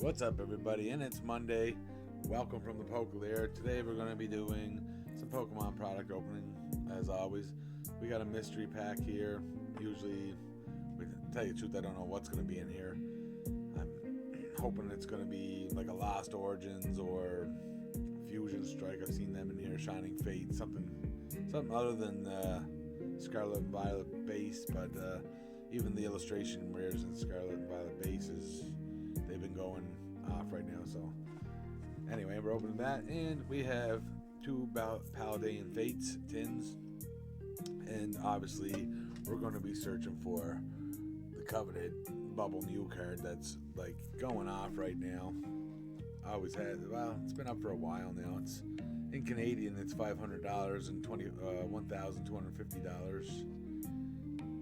What's up, everybody? And it's Monday. Welcome from the Poké-LAIR. Today we're going to be doing some Pokemon product opening. As always, we got a mystery pack here. Usually, to tell you the truth, I don't know what's going to be in here. I'm hoping it's going to be like a Lost Origins or Fusion Strike. I've seen them in here. Shining Fate, something other than Scarlet and Violet base, but even the illustration rares in Scarlet and Violet bases, they've been going off right now. So anyway, we're opening that, and we have two Paldean Fates tins, and obviously we're going to be searching for the coveted Bubble New card that's like going off right now. Always has. Well, it's been up for a while now. It's in Canadian, it's $500 and $1,250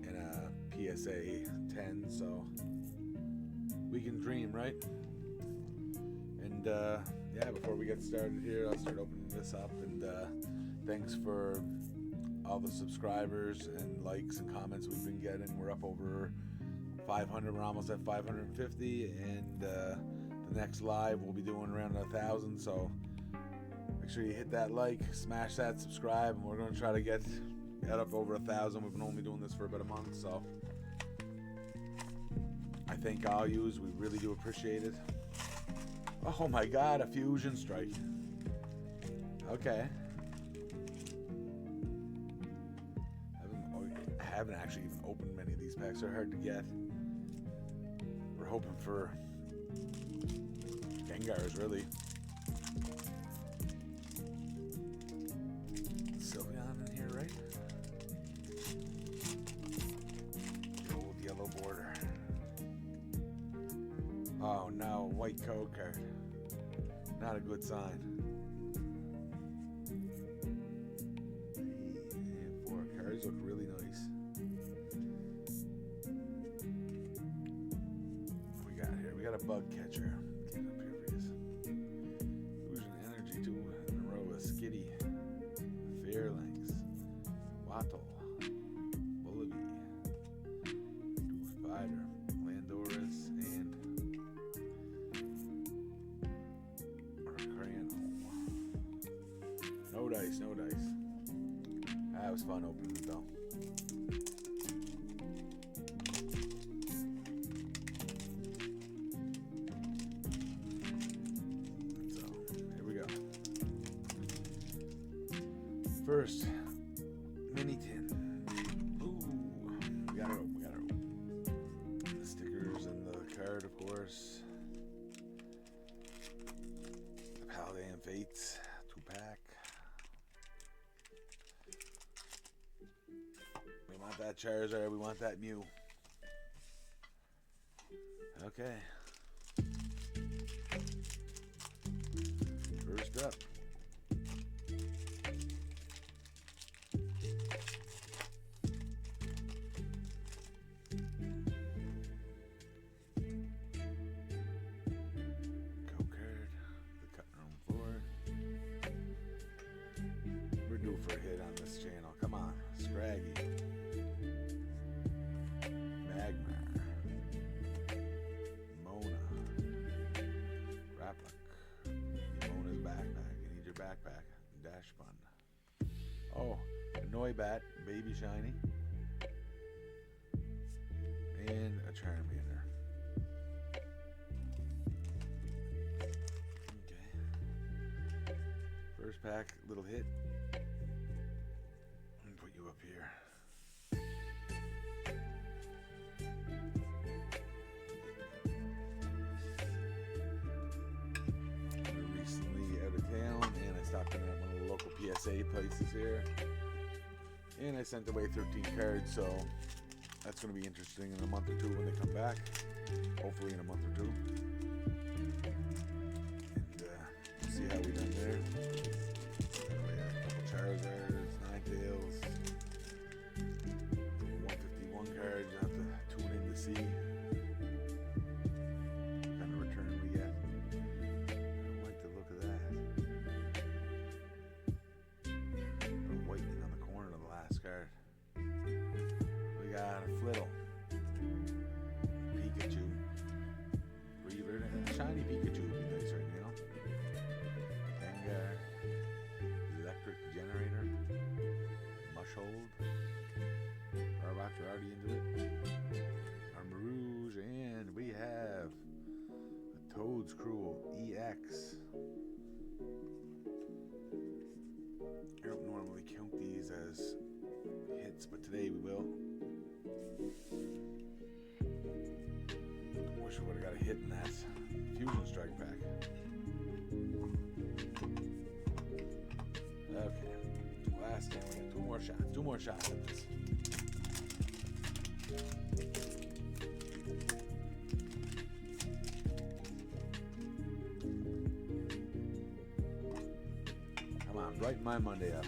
in a PSA 10. So we can dream, right? And yeah, before we get started here, I'll start opening this up. And thanks for all the subscribers and likes and comments we've been getting. We're up over 500. We're almost at 550, and the next live we'll be doing around 1,000. So make sure you hit that like, smash that subscribe, and we're going to try to get up over 1,000. We've been only doing this for about a month, so I thank all yous. We really do appreciate it. Oh my God, a Fusion Strike. Okay. I haven't actually even opened many of these packs. They're hard to get. We're hoping for Gengars, really. Sylveon in here, right? The old yellow border. Oh no, white code card. Not a good sign. And four cards look really nice. What we got here? We got a bug catcher. Get it up here for you. Fusion Energy 2 in a row. A Skitty, Fairlings, Wattle, Bullaby, Doof Spider, Landorus, and No dice, no dice. That was fun opening it though. So, here we go. First, mini tin. Ooh, we got it open, The stickers and the card, of course. The Paldean Fates 2-pack. We want that Charizard, we want that Mew. Okay. First up. Code card. The cutting room floor. We're due for a hit on this channel. Come on. Scraggy. Magmar, Mona, Grappler, Mona's backpack. You need your backpack. Dash Fun. Oh, a Noibat, Baby Shiny, and a Charmander. Okay. First pack, little hit. Let me put you up here. And I stopped in at one of the local PSA places here, and I sent away 13 cards, so that's going to be interesting in a month or two when they come back, hopefully in a month or two, and we'll see how we done there. We had a couple Charizards, Ninetales, 151 cards. You have to tune in to see what kind of return we get. Card. We got a Flittle, Pikachu, Breeder, Rhodes Cruel EX. I don't normally count these as hits, but today we will. Wish I would have got a hit in that Fusion Strike pack. Okay, last game. We got two more shots at this. Come on, brighten my Monday up.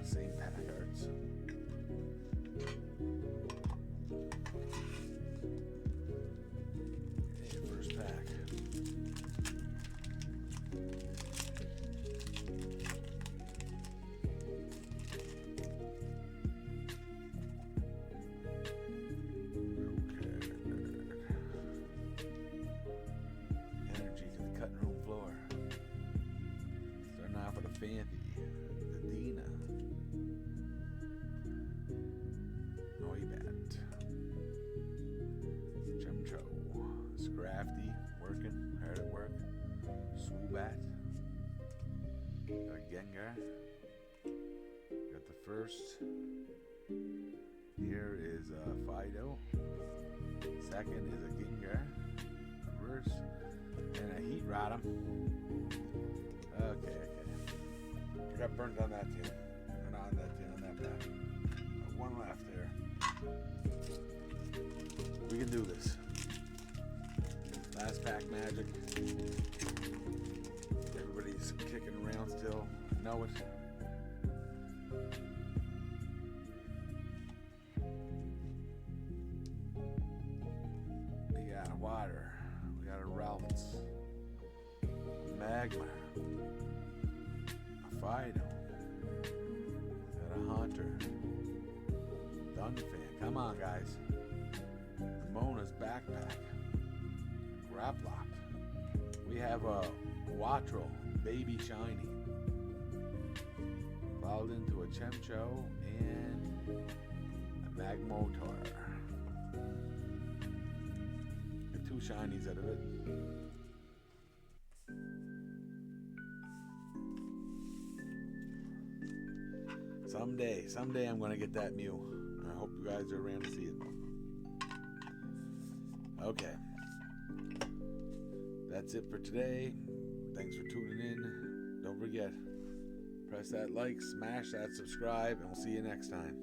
Same pack cards. Okay, first pack. Fancy, the Dina, Noibat, Chumcho, Scrafty, working, hard at work, Swoobat, got a Gengar, got the first, here is a Fido, second is a Gengar, reverse, and a Heat Rotom. Okay. I got burned on that tin. Or not on that tin, on that pack. One left there. We can do this. Last pack magic. Everybody's kicking around still. I know it. We got a Water. We got a Ralphs. Magmar. Fido, got a Hunter, Dunfan, come on guys, Ramona's Backpack, Grapploct, we have a Wattrel, Baby Shiny, followed into a Chemcho and a Magmotor, got two shinies out of it. Someday I'm gonna get that Mew. I hope you guys are around to see it. Okay. That's it for today. Thanks for tuning in. Don't forget, press that like, smash that subscribe, and we'll see you next time.